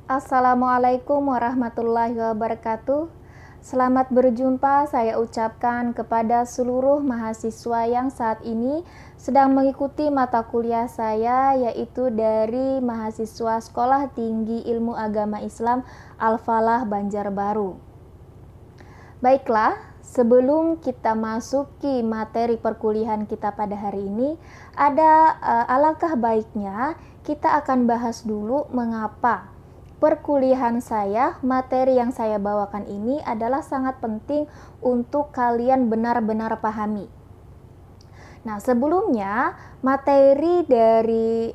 Assalamualaikum warahmatullahi wabarakatuh. Selamat berjumpa saya ucapkan kepada seluruh mahasiswa yang saat ini sedang mengikuti mata kuliah saya, yaitu dari mahasiswa Sekolah Tinggi Ilmu Agama Islam Al-Falah Banjarbaru. Baiklah, sebelum kita masuki materi perkuliahan kita pada hari ini, alangkah baiknya kita akan bahas dulu mengapa perkuliahan saya, materi yang saya bawakan ini adalah sangat penting untuk kalian benar-benar pahami. Nah, sebelumnya materi dari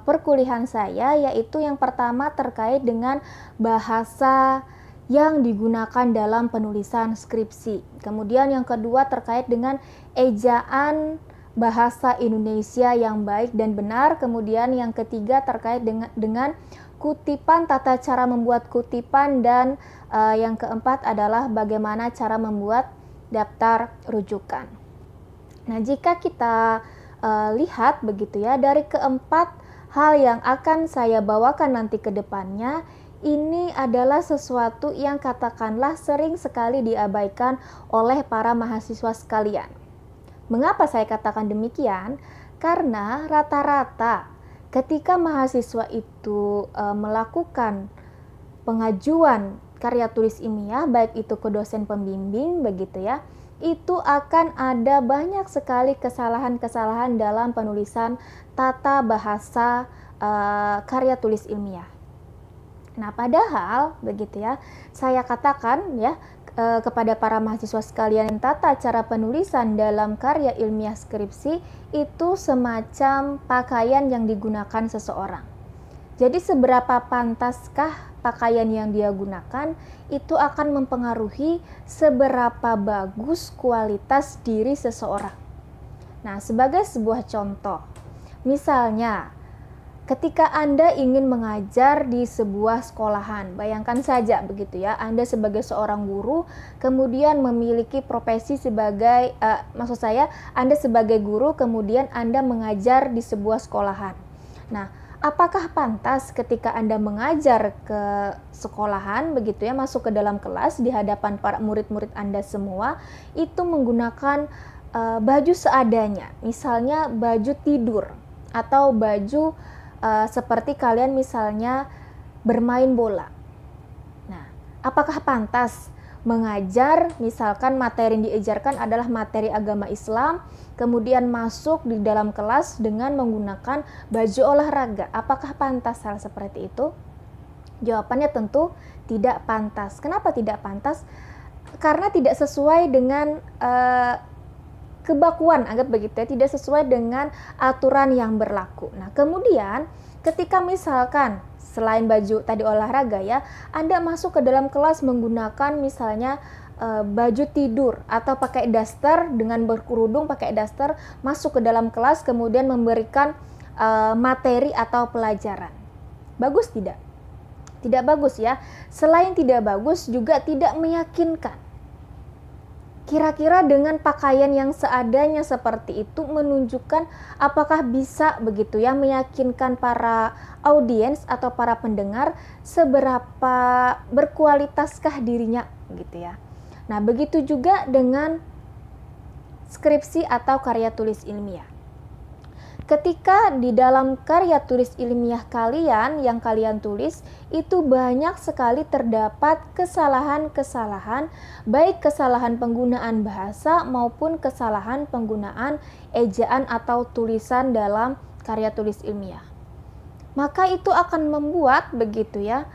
perkuliahan saya yaitu yang pertama terkait dengan bahasa yang digunakan dalam penulisan skripsi. Kemudian yang kedua terkait dengan ejaan bahasa Indonesia yang baik dan benar. Kemudian yang ketiga terkait dengan kutipan, tata cara membuat kutipan, dan yang keempat adalah bagaimana cara membuat daftar rujukan. Nah, jika kita lihat begitu ya, dari keempat hal yang akan saya bawakan nanti ke depannya, ini adalah sesuatu yang katakanlah sering sekali diabaikan oleh para mahasiswa sekalian. Mengapa saya katakan demikian? Karena rata-rata ketika mahasiswa itu melakukan pengajuan karya tulis ilmiah, baik itu ke dosen pembimbing begitu ya, itu akan ada banyak sekali kesalahan-kesalahan dalam penulisan tata bahasa karya tulis ilmiah. Nah, padahal begitu ya, saya katakan ya kepada para mahasiswa sekalian, tata cara penulisan dalam karya ilmiah skripsi itu semacam pakaian yang digunakan seseorang. Jadi seberapa pantaskah pakaian yang dia gunakan itu akan mempengaruhi seberapa bagus kualitas diri seseorang. Nah, sebagai sebuah contoh, misalnya ketika Anda ingin mengajar di sebuah sekolahan, bayangkan saja begitu ya, Anda sebagai seorang guru, kemudian memiliki profesi sebagai, Anda sebagai guru, kemudian Anda mengajar di sebuah sekolahan. Nah, apakah pantas ketika Anda mengajar ke sekolahan, begitu ya, masuk ke dalam kelas di hadapan para murid-murid Anda semua, itu menggunakan baju seadanya, misalnya baju tidur, atau baju seperti kalian misalnya bermain bola. Nah, apakah pantas mengajar, misalkan materi yang diajarkan adalah materi agama Islam, kemudian masuk di dalam kelas dengan menggunakan baju olahraga? Apakah pantas hal seperti itu? Jawabannya tentu tidak pantas. Kenapa tidak pantas? Karena tidak sesuai dengan kebakuan, anggap begitu ya, tidak sesuai dengan aturan yang berlaku. Nah, kemudian ketika misalkan selain baju tadi olahraga ya, Anda masuk ke dalam kelas menggunakan misalnya baju tidur atau pakai daster dengan berkerudung, pakai daster masuk ke dalam kelas kemudian memberikan materi atau pelajaran. Bagus tidak? Tidak bagus ya. Selain tidak bagus juga tidak meyakinkan. Kira-kira dengan pakaian yang seadanya seperti itu menunjukkan apakah bisa begitu ya meyakinkan para audiens atau para pendengar seberapa berkualitaskah dirinya gitu ya. Nah, begitu juga dengan skripsi atau karya tulis ilmiah. Ketika di dalam karya tulis ilmiah kalian yang kalian tulis itu banyak sekali terdapat kesalahan-kesalahan, baik kesalahan penggunaan bahasa maupun kesalahan penggunaan ejaan atau tulisan dalam karya tulis ilmiah. Maka itu akan membuat begitu ya,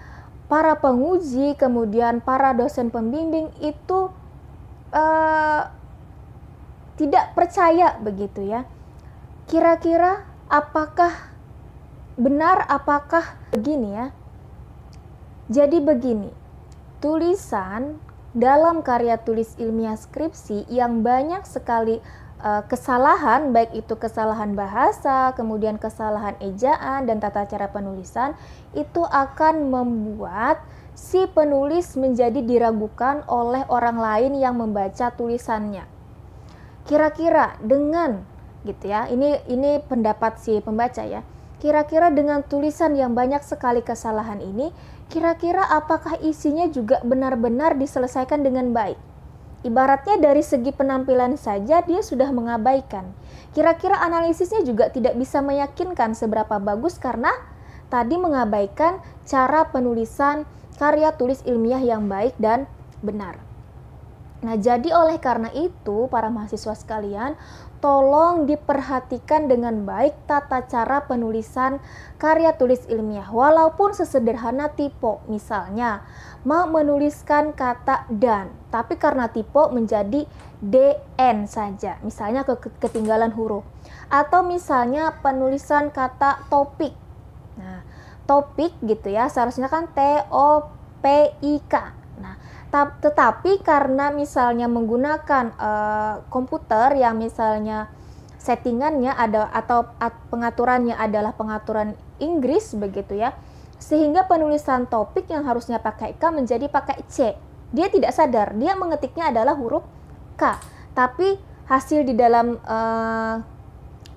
para penguji kemudian para dosen pembimbing itu tidak percaya begitu ya. Kira-kira apakah benar, apakah begini ya? Jadi begini, tulisan dalam karya tulis ilmiah skripsi yang banyak sekali kesalahan, baik itu kesalahan bahasa, kemudian kesalahan ejaan dan tata cara penulisan, itu akan membuat si penulis menjadi diragukan oleh orang lain yang membaca tulisannya. Kira-kira dengan gitu ya, ini pendapat si pembaca ya, Kira-kira dengan tulisan yang banyak sekali kesalahan ini, kira-kira apakah isinya juga benar-benar diselesaikan dengan baik? Ibaratnya dari segi penampilan saja dia sudah mengabaikan. Kira-kira analisisnya juga tidak bisa meyakinkan seberapa bagus karena tadi mengabaikan cara penulisan karya tulis ilmiah yang baik dan benar. Nah, jadi oleh karena itu, para mahasiswa sekalian, tolong diperhatikan dengan baik tata cara penulisan karya tulis ilmiah, walaupun sesederhana tipe. Misalnya, mau menuliskan kata dan, tapi karena tipe menjadi DN saja, misalnya ketinggalan huruf. Atau misalnya penulisan kata topik. Nah, topik gitu ya, seharusnya kan TOPIK. Nah, tetapi karena misalnya menggunakan komputer yang misalnya settingannya ada atau pengaturannya adalah pengaturan Inggris begitu ya, sehingga penulisan topik yang harusnya pakai K menjadi pakai C. Dia tidak sadar, dia mengetiknya adalah huruf K, tapi hasil di dalam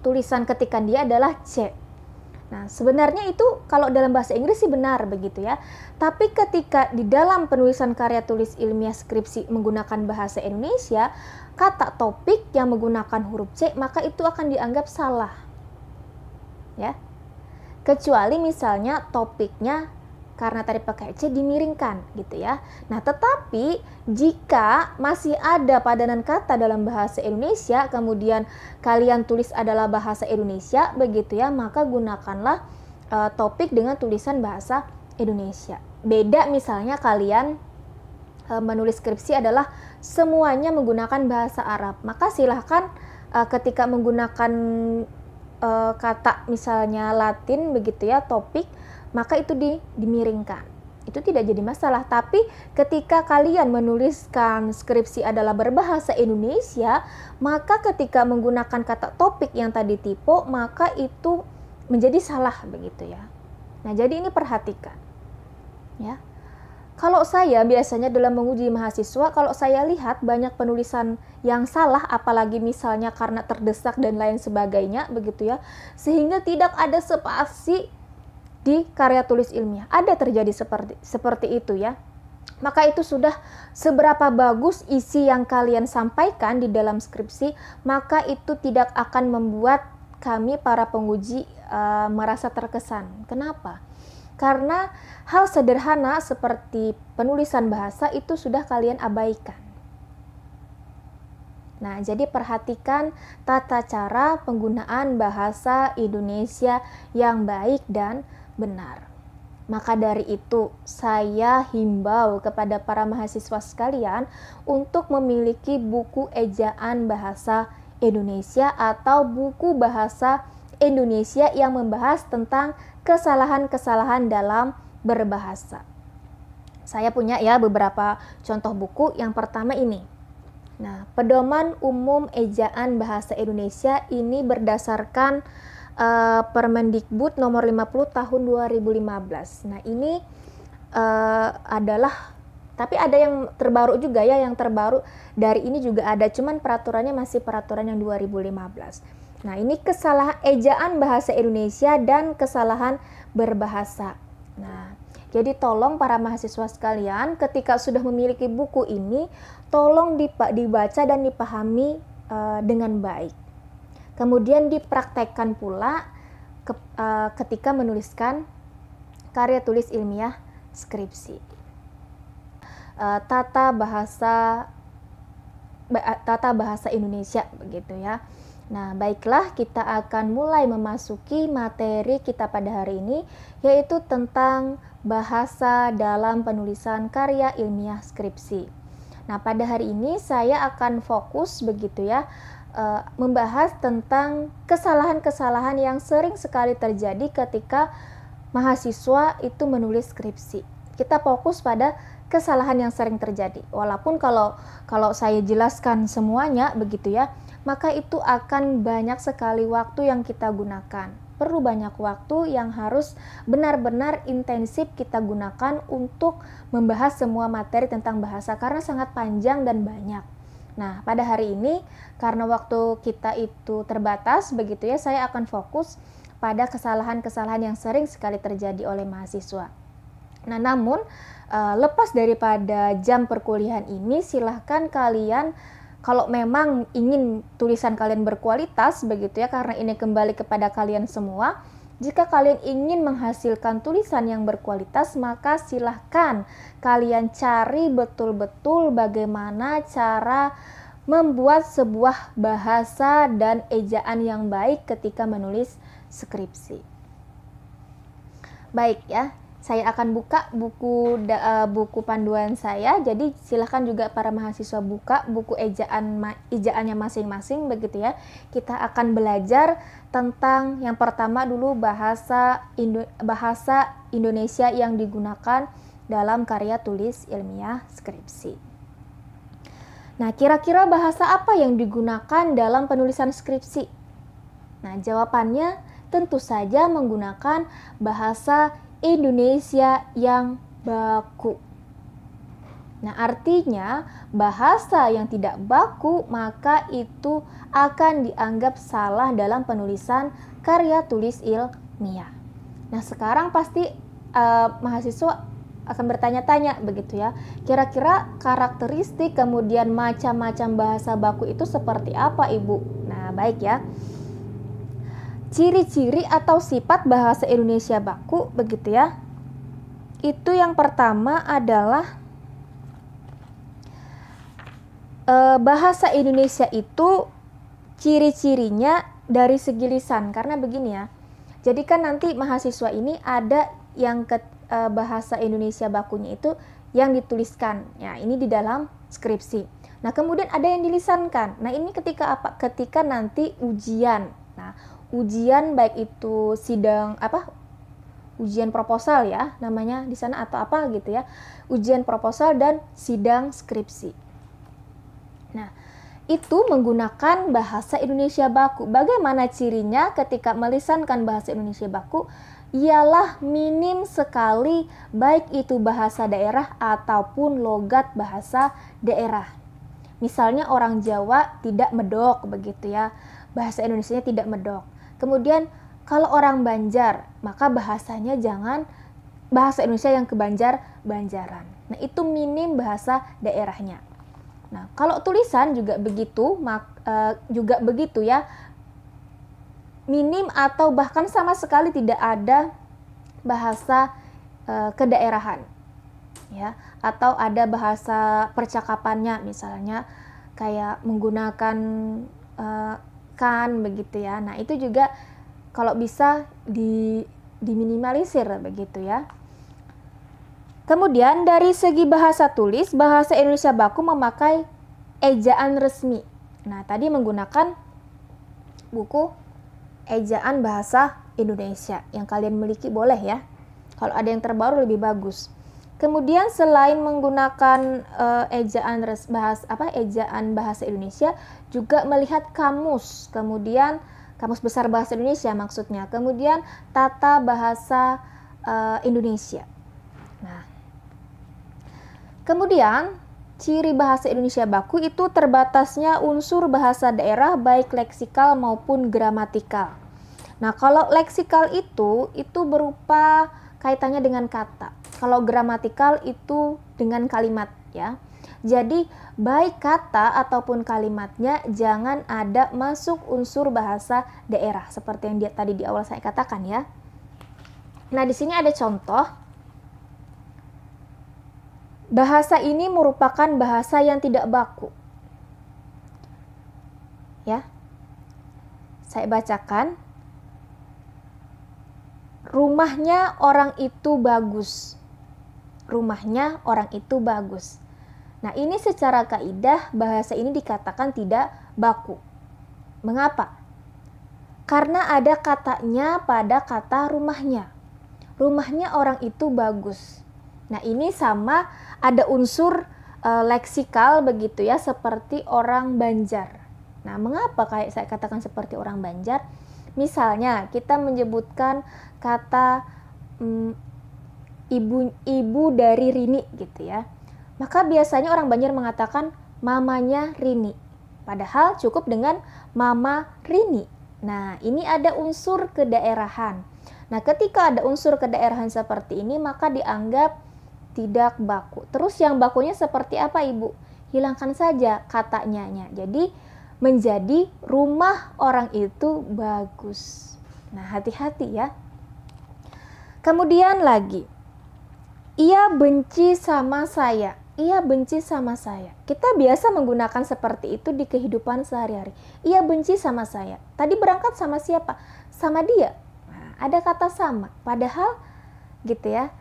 tulisan ketikan dia adalah C. Nah, sebenarnya itu kalau dalam bahasa Inggris sih benar begitu ya. Tapi ketika di dalam penulisan karya tulis ilmiah skripsi menggunakan bahasa Indonesia, kata topik yang menggunakan huruf C, maka itu akan dianggap salah. Ya. Kecuali misalnya topiknya karena tadi pakai C dimiringkan gitu ya. Nah, tetapi jika masih ada padanan kata dalam bahasa Indonesia, kemudian kalian tulis adalah bahasa Indonesia begitu ya, maka gunakanlah topik dengan tulisan bahasa Indonesia. Beda misalnya kalian menulis skripsi adalah semuanya menggunakan bahasa Arab, maka silahkan ketika menggunakan kata misalnya Latin begitu ya, topik, maka itu dimiringkan. Itu tidak jadi masalah. Tapi ketika kalian menuliskan skripsi adalah berbahasa Indonesia, maka ketika menggunakan kata topik yang tadi tipe, maka itu menjadi salah begitu ya. Nah, jadi ini perhatikan. Ya. Kalau saya biasanya dalam menguji mahasiswa, kalau saya lihat banyak penulisan yang salah, apalagi misalnya karena terdesak dan lain sebagainya begitu ya, sehingga tidak ada spasi di karya tulis ilmiah. Ada terjadi seperti itu ya. Maka itu sudah seberapa bagus isi yang kalian sampaikan di dalam skripsi, maka itu tidak akan membuat kami para penguji merasa terkesan. Kenapa? Karena hal sederhana seperti penulisan bahasa itu sudah kalian abaikan. Nah, jadi perhatikan tata cara penggunaan bahasa Indonesia yang baik dan benar. Maka dari itu, saya himbau kepada para mahasiswa sekalian untuk memiliki buku ejaan bahasa Indonesia atau buku bahasa Indonesia yang membahas tentang kesalahan-kesalahan dalam berbahasa. Saya punya ya beberapa contoh buku. Yang pertama ini. Nah, Pedoman Umum Ejaan Bahasa Indonesia ini berdasarkan Permendikbud nomor 50 tahun 2015. Nah, ini adalah, tapi ada yang terbaru juga ya, yang terbaru dari ini juga ada, cuman peraturannya masih peraturan yang 2015. Nah, ini kesalahan ejaan bahasa Indonesia dan kesalahan berbahasa. Nah, jadi tolong para mahasiswa sekalian, ketika sudah memiliki buku ini, tolong dibaca dan dipahami dengan baik. Kemudian dipraktekkan pula ketika menuliskan karya tulis ilmiah skripsi. Tata bahasa Indonesia begitu ya. Nah, baiklah, kita akan mulai memasuki materi kita pada hari ini, yaitu tentang bahasa dalam penulisan karya ilmiah skripsi. Nah, pada hari ini saya akan fokus begitu ya, membahas tentang kesalahan-kesalahan yang sering sekali terjadi ketika mahasiswa itu menulis skripsi. Kita fokus pada kesalahan yang sering terjadi. Walaupun kalau saya jelaskan semuanya begitu ya, maka itu akan banyak sekali waktu yang kita gunakan. Perlu banyak waktu yang harus benar-benar intensif kita gunakan untuk membahas semua materi tentang bahasa karena sangat panjang dan banyak. Nah, pada hari ini karena waktu kita itu terbatas begitu ya, saya akan fokus pada kesalahan-kesalahan yang sering sekali terjadi oleh mahasiswa. Nah, namun lepas daripada jam perkuliahan ini, silahkan kalian kalau memang ingin tulisan kalian berkualitas begitu ya, karena ini kembali kepada kalian semua. Jika kalian ingin menghasilkan tulisan yang berkualitas, maka silahkan kalian cari betul-betul bagaimana cara membuat sebuah bahasa dan ejaan yang baik ketika menulis skripsi. Baik ya, saya akan buka buku panduan saya. Jadi silahkan juga para mahasiswa buka buku ejaannya masing-masing begitu ya. Kita akan belajar tentang yang pertama dulu bahasa Indonesia yang digunakan dalam karya tulis ilmiah skripsi. Nah, kira-kira bahasa apa yang digunakan dalam penulisan skripsi? Nah, jawabannya tentu saja menggunakan bahasa Indonesia yang baku. Nah, artinya bahasa yang tidak baku maka itu akan dianggap salah dalam penulisan karya tulis ilmiah. Nah, sekarang pasti mahasiswa akan bertanya-tanya begitu ya. Kira-kira karakteristik kemudian macam-macam bahasa baku itu seperti apa, Ibu? Nah, baik ya. Ciri-ciri atau sifat bahasa Indonesia baku begitu ya. Itu yang pertama adalah bahasa Indonesia itu ciri-cirinya dari segi lisan. Karena begini ya. Jadi kan nanti mahasiswa ini ada yang bahasa Indonesia bakunya itu yang dituliskan. Ya, ini di dalam skripsi. Nah, kemudian ada yang dilisankan. Nah, ini ketika apa? Ketika nanti ujian. Nah, ujian baik itu ujian proposal ya namanya di sana atau apa gitu ya, ujian proposal dan sidang skripsi. Nah, itu menggunakan bahasa Indonesia baku. Bagaimana cirinya ketika melisankan bahasa Indonesia baku? Ialah minim sekali baik itu bahasa daerah ataupun logat bahasa daerah. Misalnya orang Jawa tidak medok begitu ya, bahasa Indonesianya tidak medok. Kemudian kalau orang Banjar, maka bahasanya jangan bahasa Indonesia yang ke Banjaran. Nah, itu minim bahasa daerahnya. Nah, kalau tulisan juga begitu ya. Minim atau bahkan sama sekali tidak ada bahasa kedaerahan. Ya, atau ada bahasa percakapannya misalnya kayak menggunakan kan begitu ya. Nah, itu juga kalau bisa diminimalisir begitu ya. Kemudian dari segi bahasa tulis, bahasa Indonesia baku memakai ejaan resmi. Nah, tadi menggunakan buku ejaan bahasa Indonesia yang kalian miliki boleh ya. Kalau ada yang terbaru lebih bagus. Kemudian selain menggunakan ejaan bahasa Indonesia, juga melihat kamus, kemudian kamus besar bahasa Indonesia maksudnya, kemudian tata bahasa Indonesia. Nah, kemudian ciri bahasa Indonesia baku itu terbatasnya unsur bahasa daerah baik leksikal maupun gramatikal. Nah, kalau leksikal itu berupa kaitannya dengan kata. Kalau gramatikal itu dengan kalimat ya. Jadi baik kata ataupun kalimatnya jangan ada masuk unsur bahasa daerah seperti yang tadi di awal saya katakan ya. Nah, di sini ada contoh. Bahasa ini merupakan bahasa yang tidak baku. Ya. Saya bacakan. Rumahnya orang itu bagus. Rumahnya orang itu bagus. Nah, ini secara kaidah bahasa ini dikatakan tidak baku. Mengapa? Karena ada katanya pada kata rumahnya. Rumahnya orang itu bagus. Nah, ini sama ada unsur leksikal begitu ya, seperti orang Banjar. Nah, mengapa kayak saya katakan seperti orang Banjar? Misalnya kita menyebutkan kata ibu dari Rini gitu ya. Maka biasanya orang Banjar mengatakan mamanya Rini. Padahal cukup dengan Mama Rini. Nah, ini ada unsur kedaerahan. Nah, ketika ada unsur kedaerahan seperti ini, maka dianggap tidak baku. Terus yang bakunya seperti apa, Ibu? Hilangkan saja kata nya. Jadi, menjadi rumah orang itu bagus. Nah, hati-hati ya. Kemudian lagi, ia benci sama saya. Ia benci sama saya. Kita biasa menggunakan seperti itu di kehidupan sehari-hari. Ia benci sama saya. Tadi berangkat sama siapa? Sama dia. Nah, ada kata sama. Padahal gitu ya.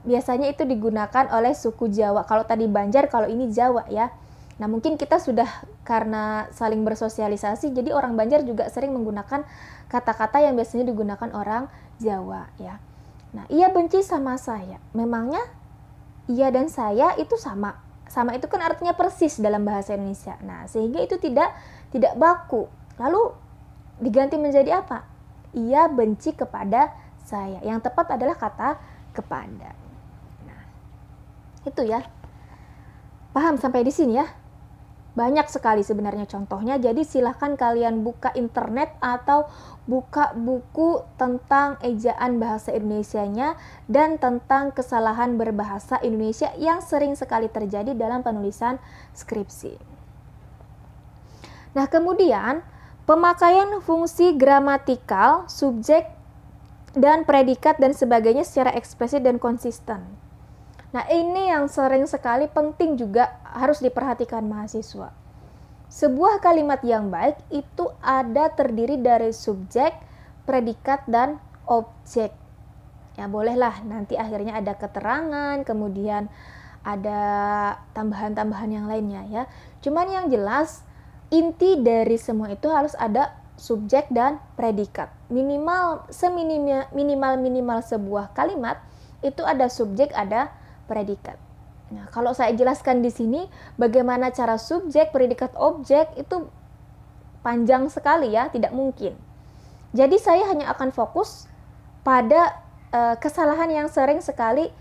Biasanya itu digunakan oleh suku Jawa. Kalau tadi Banjar, kalau ini Jawa ya. Nah, mungkin kita sudah karena saling bersosialisasi, jadi orang Banjar juga sering menggunakan kata-kata yang biasanya digunakan orang Jawa ya. Nah, ia benci sama saya. Memangnya ia dan saya itu sama. Sama itu kan artinya persis dalam bahasa Indonesia. Nah, sehingga itu tidak baku. Lalu diganti menjadi apa? Ia benci kepada saya. Yang tepat adalah kata kepada. Nah, itu ya. Paham sampai di sini ya? Banyak sekali sebenarnya contohnya. Jadi silahkan kalian buka internet atau buka buku tentang ejaan bahasa Indonesianya dan tentang kesalahan berbahasa Indonesia yang sering sekali terjadi dalam penulisan skripsi. Nah, kemudian pemakaian fungsi gramatikal, subjek, dan predikat dan sebagainya secara eksplisit dan konsisten. Nah, ini yang sering sekali penting juga harus diperhatikan mahasiswa. Sebuah kalimat yang baik itu ada terdiri dari subjek, predikat, dan objek. Ya, bolehlah nanti akhirnya ada keterangan, kemudian ada tambahan-tambahan yang lainnya ya. Cuman yang jelas inti dari semua itu harus ada subjek dan predikat. Minimal sebuah kalimat itu ada subjek, ada predikat. Nah, kalau saya jelaskan di sini bagaimana cara subjek, predikat, objek itu panjang sekali ya, tidak mungkin. Jadi saya hanya akan fokus pada kesalahan yang sering sekali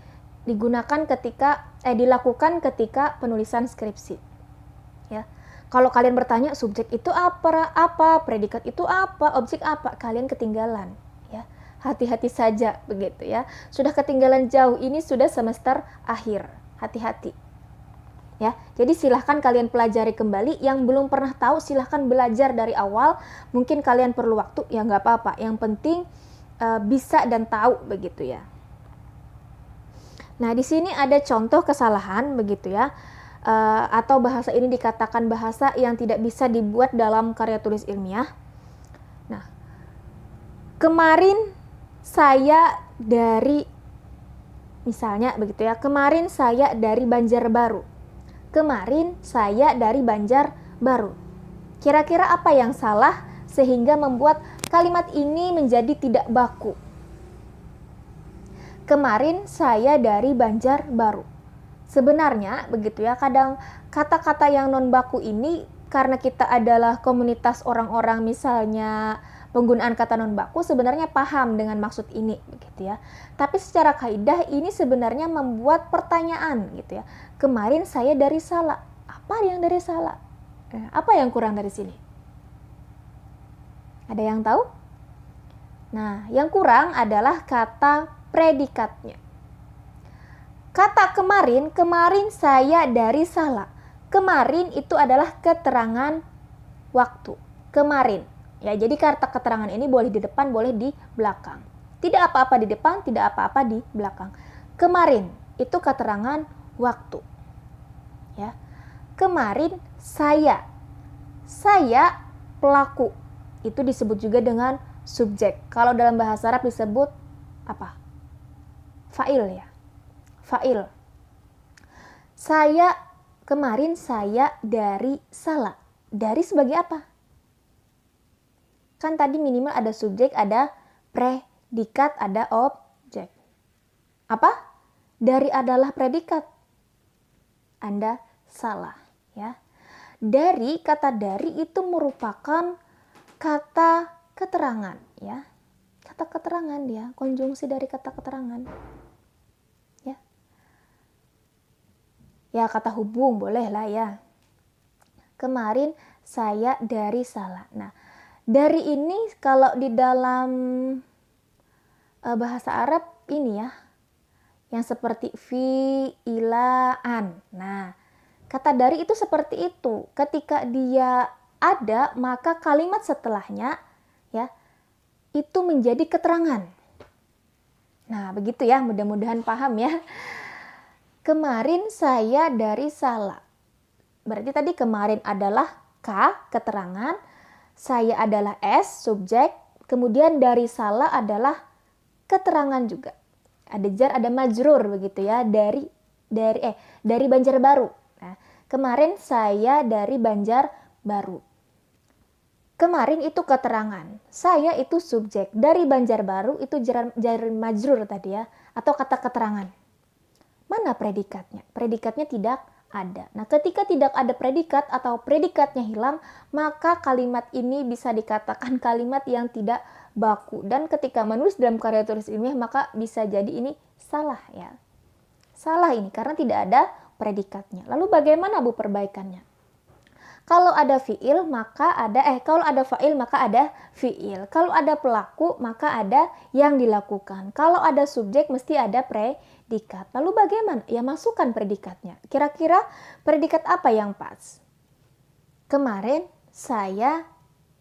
dilakukan ketika penulisan skripsi. Ya. Kalau kalian bertanya subjek itu apa, predikat itu apa, objek apa, kalian ketinggalan. Ya. Hati-hati saja begitu ya. Sudah ketinggalan jauh, ini sudah semester akhir. Hati-hati. Ya. Jadi silahkan kalian pelajari kembali. Yang belum pernah tahu silahkan belajar dari awal. Mungkin kalian perlu waktu, ya nggak apa-apa. Yang penting bisa dan tahu begitu ya. Nah, di sini ada contoh kesalahan begitu ya. Atau bahasa ini dikatakan bahasa yang tidak bisa dibuat dalam karya tulis ilmiah. Nah, kemarin saya dari, misalnya begitu ya, kemarin saya dari Banjarbaru. Kemarin saya dari Banjarbaru. Kira-kira apa yang salah sehingga membuat kalimat ini menjadi tidak baku? Kemarin saya dari Banjarbaru. Sebenarnya begitu ya, kadang kata-kata yang non baku ini karena kita adalah komunitas orang-orang misalnya penggunaan kata non baku sebenarnya paham dengan maksud ini begitu ya. Tapi secara kaidah ini sebenarnya membuat pertanyaan gitu ya. Kemarin saya dari Salak. Apa yang dari Salak? Apa yang kurang dari sini? Ada yang tahu? Nah, yang kurang adalah kata predikatnya. Kata kemarin saya dari Salak. Kemarin itu adalah keterangan waktu. Kemarin. Ya, jadi kata keterangan ini boleh di depan, boleh di belakang. Tidak apa-apa di depan, tidak apa-apa di belakang. Kemarin itu keterangan waktu. Ya. Kemarin saya. Saya pelaku. Itu disebut juga dengan subjek. Kalau dalam bahasa Arab disebut apa? Fa'il ya. Fa'il. Kemarin saya dari Salak. Dari sebagai apa? Kan tadi minimal ada subjek, ada predikat, ada objek. Apa? Dari adalah predikat. Anda salah, ya. Dari, kata dari itu merupakan kata keterangan, ya. Kata keterangan dia, konjungsi dari kata keterangan. Ya. Ya, kata hubung boleh lah ya. Kemarin saya dari Salak. Nah, Dari ini kalau di dalam bahasa Arab ini ya, yang seperti fi, ila, an. Nah, kata dari itu seperti itu. Ketika dia ada, maka kalimat setelahnya ya itu menjadi keterangan. Nah, begitu ya, mudah-mudahan paham ya. Kemarin saya dari Sala. Berarti tadi kemarin adalah K, keterangan. Saya adalah S, subjek. Kemudian dari Sala adalah keterangan juga. Ada jar, ada majrur begitu ya. Dari Banjarbaru. Nah, kemarin saya dari Banjarbaru. Kemarin itu keterangan. Saya itu subjek. Dari Banjarbaru itu jar majrur tadi ya. Atau kata keterangan. Mana predikatnya? Predikatnya tidak ada. Nah, ketika tidak ada predikat atau predikatnya hilang, maka kalimat ini bisa dikatakan kalimat yang tidak baku. Dan ketika menulis dalam karya tulis ilmiah, maka bisa jadi ini salah ya. Salah ini karena tidak ada predikatnya. Lalu bagaimana Bu perbaikannya? Kalau ada fiil maka ada kalau ada fa'il maka ada fiil. Kalau ada pelaku maka ada yang dilakukan. Kalau ada subjek mesti ada predikat. Lalu bagaimana? Ya masukkan predikatnya. Kira-kira predikat apa yang pas? Kemarin saya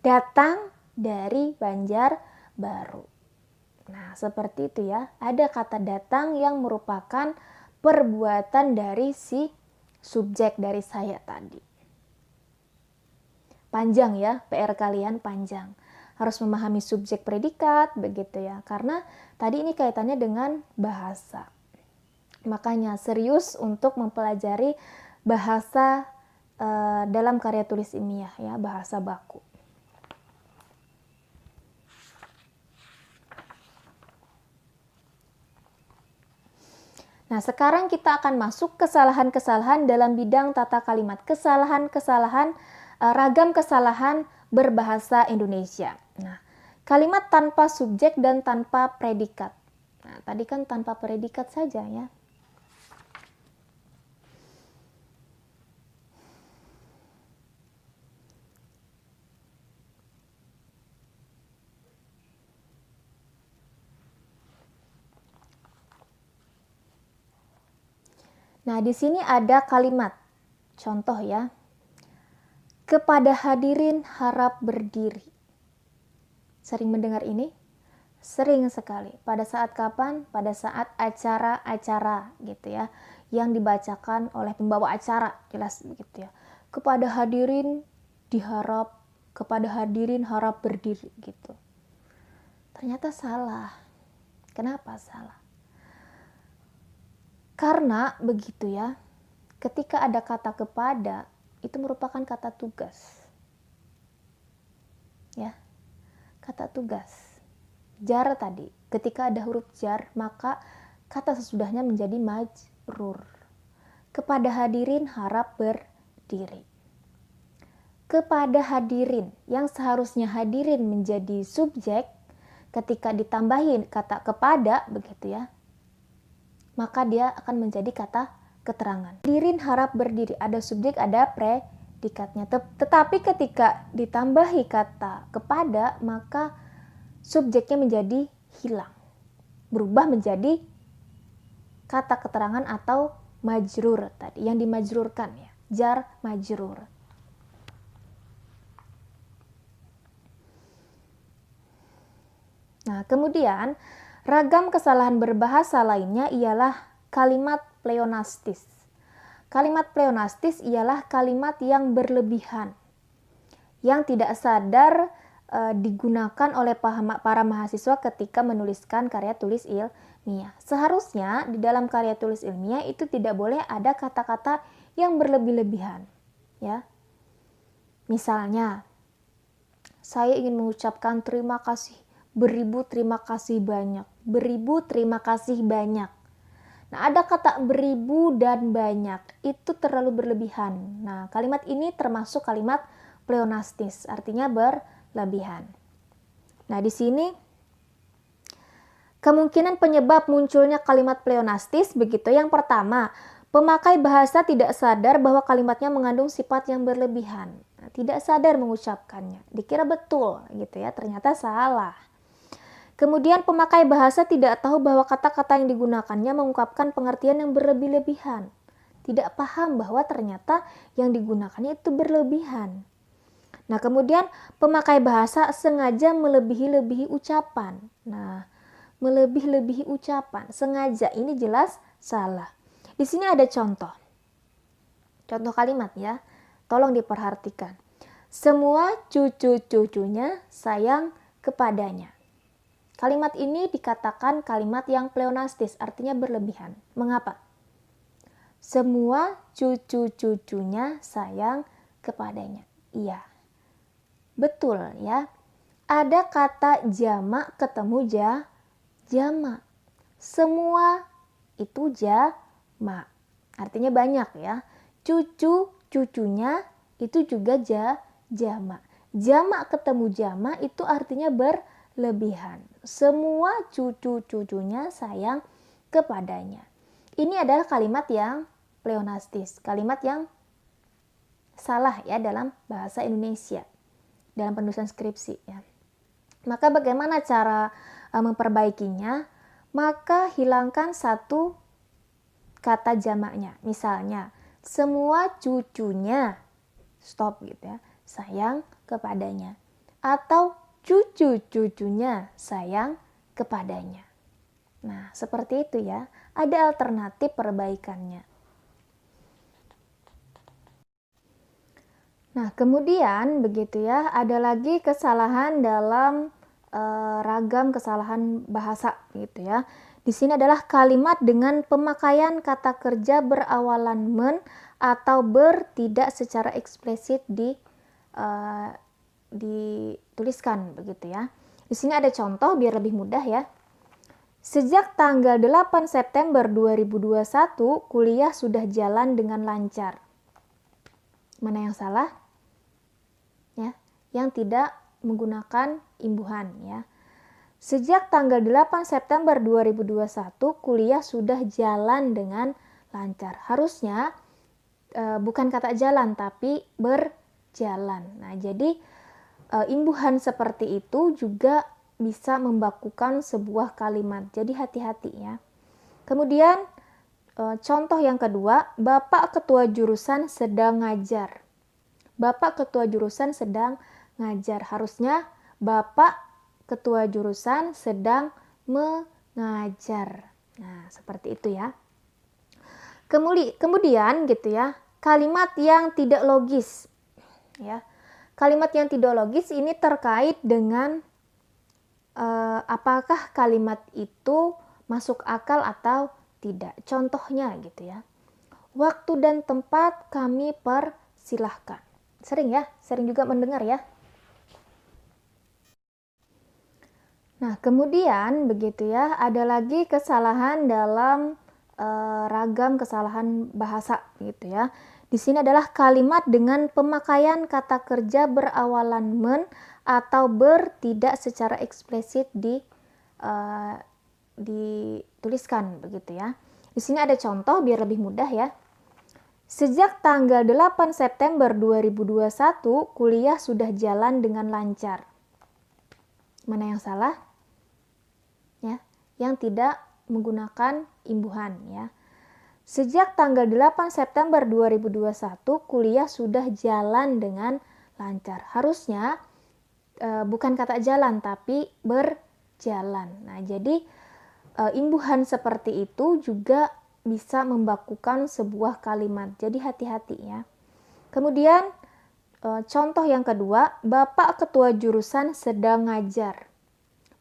datang dari Banjarbaru. Nah, seperti itu ya. Ada kata datang yang merupakan perbuatan dari si subjek dari saya tadi. Panjang ya, PR kalian panjang. Harus memahami subjek predikat, begitu ya. Karena tadi ini kaitannya dengan bahasa. Makanya serius untuk mempelajari bahasa dalam karya tulis ilmiah ya, bahasa baku. Nah, sekarang kita akan masuk kesalahan-kesalahan dalam bidang tata kalimat. Ragam kesalahan berbahasa Indonesia. Nah, kalimat tanpa subjek dan tanpa predikat. Nah, tadi kan tanpa predikat saja ya. Nah, di sini ada kalimat. Contoh ya. Kepada hadirin harap berdiri. Sering mendengar ini? Sering sekali. Pada saat kapan? Pada saat acara-acara gitu ya. Yang dibacakan oleh pembawa acara. Jelas begitu ya. Kepada hadirin harap berdiri gitu. Ternyata salah. Kenapa salah? Karena begitu ya. Ketika ada kata kepada, itu merupakan kata tugas. Ya. Kata tugas. Jar tadi. Ketika ada huruf jar, maka kata sesudahnya menjadi majrur. Kepada hadirin harap berdiri. Kepada hadirin, yang seharusnya hadirin menjadi subjek, ketika ditambahin kata kepada, begitu ya, maka dia akan menjadi kata keterangan. Hadirin harap berdiri, ada subjek, ada predikatnya. Tetapi ketika ditambahi kata kepada, maka subjeknya menjadi hilang. Berubah menjadi kata keterangan atau majrur tadi, yang dimajrurkan ya, jar majrur. Nah, kemudian ragam kesalahan berbahasa lainnya ialah kalimat pleonastis. Kalimat pleonastis ialah kalimat yang berlebihan, yang tidak sadar digunakan oleh para mahasiswa ketika menuliskan karya tulis ilmiah. Seharusnya di dalam karya tulis ilmiah itu tidak boleh ada kata-kata yang berlebih-lebihan. Ya. Misalnya, saya ingin mengucapkan terima kasih, beribu terima kasih banyak, beribu terima kasih banyak. Nah, ada kata beribu dan banyak, itu terlalu berlebihan. Nah, kalimat ini termasuk kalimat pleonastis, artinya berlebihan. Nah, di sini kemungkinan penyebab munculnya kalimat pleonastis begitu. Yang pertama, pemakai bahasa tidak sadar bahwa kalimatnya mengandung sifat yang berlebihan. Nah, tidak sadar mengucapkannya. Dikira betul gitu ya, ternyata salah. Kemudian pemakai bahasa tidak tahu bahwa kata-kata yang digunakannya mengungkapkan pengertian yang berlebih-lebihan. Tidak paham bahwa ternyata yang digunakannya itu berlebihan. Nah, kemudian pemakai bahasa sengaja melebihi-lebihi ucapan. Nah, melebih-lebihi ucapan, sengaja ini jelas salah. Di sini ada contoh. Contoh kalimat ya. Tolong diperhatikan. Semua cucu-cucunya sayang kepadanya. Kalimat ini dikatakan kalimat yang pleonastis, artinya berlebihan. Mengapa? Semua cucu-cucunya sayang kepadanya. Iya. Betul ya. Ada kata jamak ketemu jamak. Semua itu jamak. Artinya banyak ya. Cucu-cucunya itu juga jamak. Jamak ketemu jamak itu artinya berlebihan. Semua cucu-cucunya sayang kepadanya. Ini adalah kalimat yang pleonastis. Kalimat yang salah ya dalam bahasa Indonesia. Dalam penulisan skripsi ya. Maka bagaimana cara memperbaikinya? Maka hilangkan satu kata jamaknya. Misalnya, semua cucunya, stop gitu ya, sayang kepadanya. Atau cucu-cucunya sayang kepadanya. Nah, seperti itu ya. Ada alternatif perbaikannya. Nah, kemudian begitu ya, ada lagi kesalahan dalam ragam kesalahan bahasa gitu ya. Di sini adalah kalimat dengan pemakaian kata kerja berawalan men atau ber tidak secara eksplisit dituliskan begitu ya. Di sini ada contoh biar lebih mudah ya. Sejak tanggal 8 September 2021, kuliah sudah jalan dengan lancar. Mana yang salah? Ya, yang tidak menggunakan imbuhan ya. Sejak tanggal 8 September 2021 kuliah sudah jalan dengan lancar. Harusnya bukan kata jalan tapi berjalan. Nah, jadi imbuhan seperti itu juga bisa membakukan sebuah kalimat. Jadi hati-hati ya. Kemudian contoh yang kedua, Bapak Ketua Jurusan sedang ngajar. Bapak Ketua Jurusan sedang ngajar. Harusnya Bapak Ketua Jurusan sedang mengajar. Nah, seperti itu ya. Kemudian gitu ya, kalimat yang tidak logis. Ya. Kalimat yang tidak logis ini terkait dengan apakah kalimat itu masuk akal atau tidak. Contohnya gitu ya. Waktu dan tempat kami persilahkan. Sering ya, sering juga mendengar ya. Nah, kemudian begitu ya, ada lagi kesalahan dalam ragam kesalahan bahasa gitu ya. Di sini adalah kalimat dengan pemakaian kata kerja berawalan men atau ber tidak secara eksplisit dituliskan begitu ya. Di sini ada contoh biar lebih mudah ya. Sejak tanggal 8 September 2021, kuliah sudah jalan dengan lancar. Mana yang salah? Ya, yang tidak menggunakan imbuhan ya. Sejak tanggal 8 September 2021, kuliah sudah jalan dengan lancar. Harusnya bukan kata jalan tapi berjalan. Nah, jadi imbuhan seperti itu juga bisa membakukan sebuah kalimat. Jadi hati-hati ya. Kemudian contoh yang kedua, Bapak Ketua Jurusan sedang ngajar.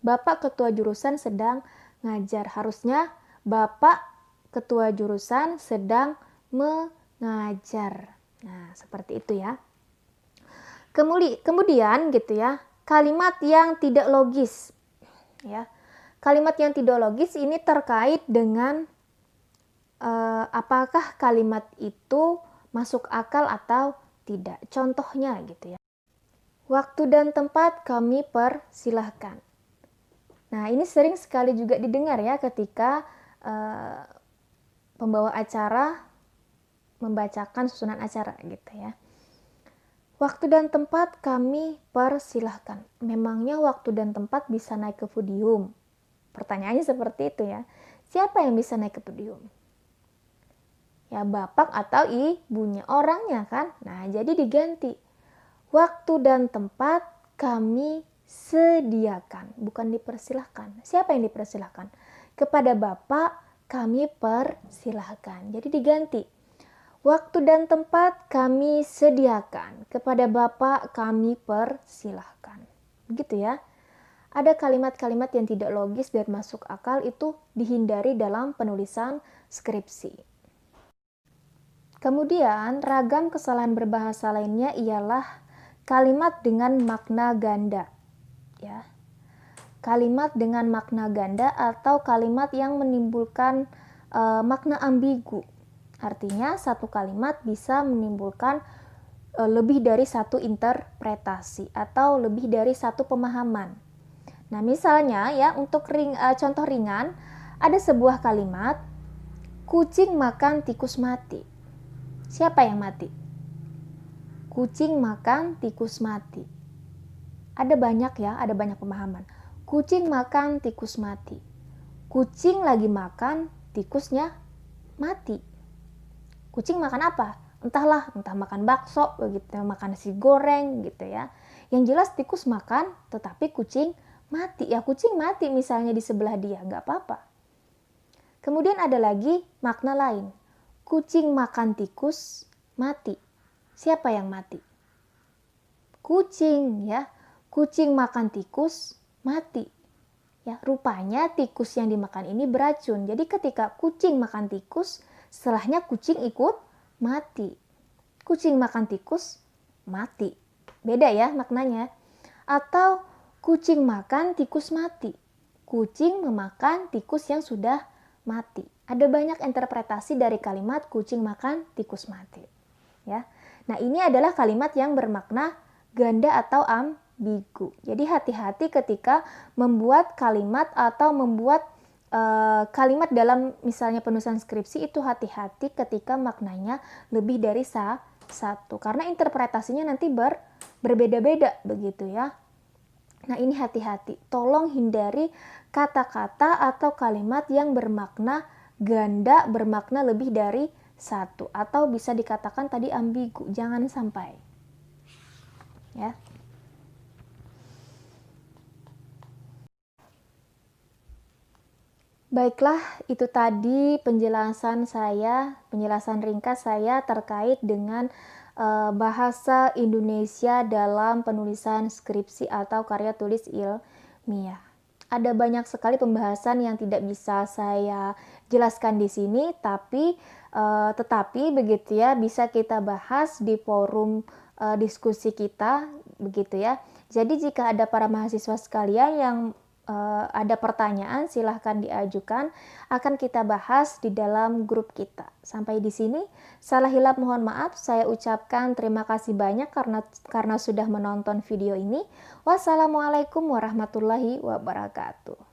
Bapak Ketua Jurusan sedang ngajar. Harusnya Bapak Ketua Jurusan sedang mengajar. Nah, seperti itu ya. Kemudian gitu ya, kalimat yang tidak logis. Ya. Kalimat yang tidak logis ini terkait dengan apakah kalimat itu masuk akal atau tidak. Contohnya gitu ya. Waktu dan tempat kami persilahkan. Nah, ini sering sekali juga didengar ya ketika pembawa acara membacakan susunan acara gitu ya. Waktu dan tempat kami persilahkan. Memangnya waktu dan tempat bisa naik ke podium? Pertanyaannya seperti itu ya. Siapa yang bisa naik ke podium? Ya bapak atau ibunya, orangnya kan. Nah jadi diganti. Waktu dan tempat kami sediakan, bukan dipersilahkan. Siapa yang dipersilahkan? Kepada bapak kami persilahkan. Jadi diganti. Waktu dan tempat kami sediakan, kepada bapak kami persilahkan. Begitu ya. Ada kalimat-kalimat yang tidak logis dan masuk akal, itu dihindari dalam penulisan skripsi. Kemudian, ragam kesalahan berbahasa lainnya ialah kalimat dengan makna ganda. Ya. Kalimat dengan makna ganda atau kalimat yang menimbulkan makna ambigu. Artinya, satu kalimat bisa menimbulkan lebih dari satu interpretasi atau lebih dari satu pemahaman. Nah, misalnya ya, untuk contoh ringan, ada sebuah kalimat, kucing makan tikus mati. Siapa yang mati? Kucing makan tikus mati. Ada banyak ya, ada banyak pemahaman. Kucing makan tikus mati. Kucing lagi makan, tikusnya mati. Kucing makan apa? Entahlah, entah makan bakso, begitu, makan nasi goreng gitu ya. Yang jelas tikus makan, tetapi kucing mati. Ya kucing mati misalnya di sebelah dia, nggak apa-apa. Kemudian ada lagi makna lain. Kucing makan tikus mati. Siapa yang mati? Kucing ya. Kucing makan tikus mati. Ya, rupanya tikus yang dimakan ini beracun. Jadi ketika kucing makan tikus, setelahnya kucing ikut mati. Kucing makan tikus mati. Beda ya maknanya. Atau kucing makan tikus mati. Kucing memakan tikus yang sudah mati. Ada banyak interpretasi dari kalimat kucing makan tikus mati. Ya. Nah, ini adalah kalimat yang bermakna ganda atau ambigu. Jadi hati-hati ketika membuat kalimat atau membuat kalimat dalam misalnya penulisan skripsi, itu hati-hati ketika maknanya lebih dari satu. Karena interpretasinya nanti berbeda-beda begitu ya. Nah, ini hati-hati. Tolong hindari kata-kata atau kalimat yang bermakna ganda, bermakna lebih dari satu, atau bisa dikatakan tadi ambigu. Jangan sampai. Ya. Baiklah, itu tadi penjelasan ringkas saya terkait dengan bahasa Indonesia dalam penulisan skripsi atau karya tulis ilmiah. Ada banyak sekali pembahasan yang tidak bisa saya jelaskan di sini, tetapi begitu ya, bisa kita bahas di forum diskusi kita begitu ya. Jadi jika ada para mahasiswa sekalian yang ada pertanyaan, silahkan diajukan, akan kita bahas di dalam grup kita. Sampai di sini, salah hilap mohon maaf, saya ucapkan terima kasih banyak karena sudah menonton video ini. Wassalamualaikum warahmatullahi wabarakatuh.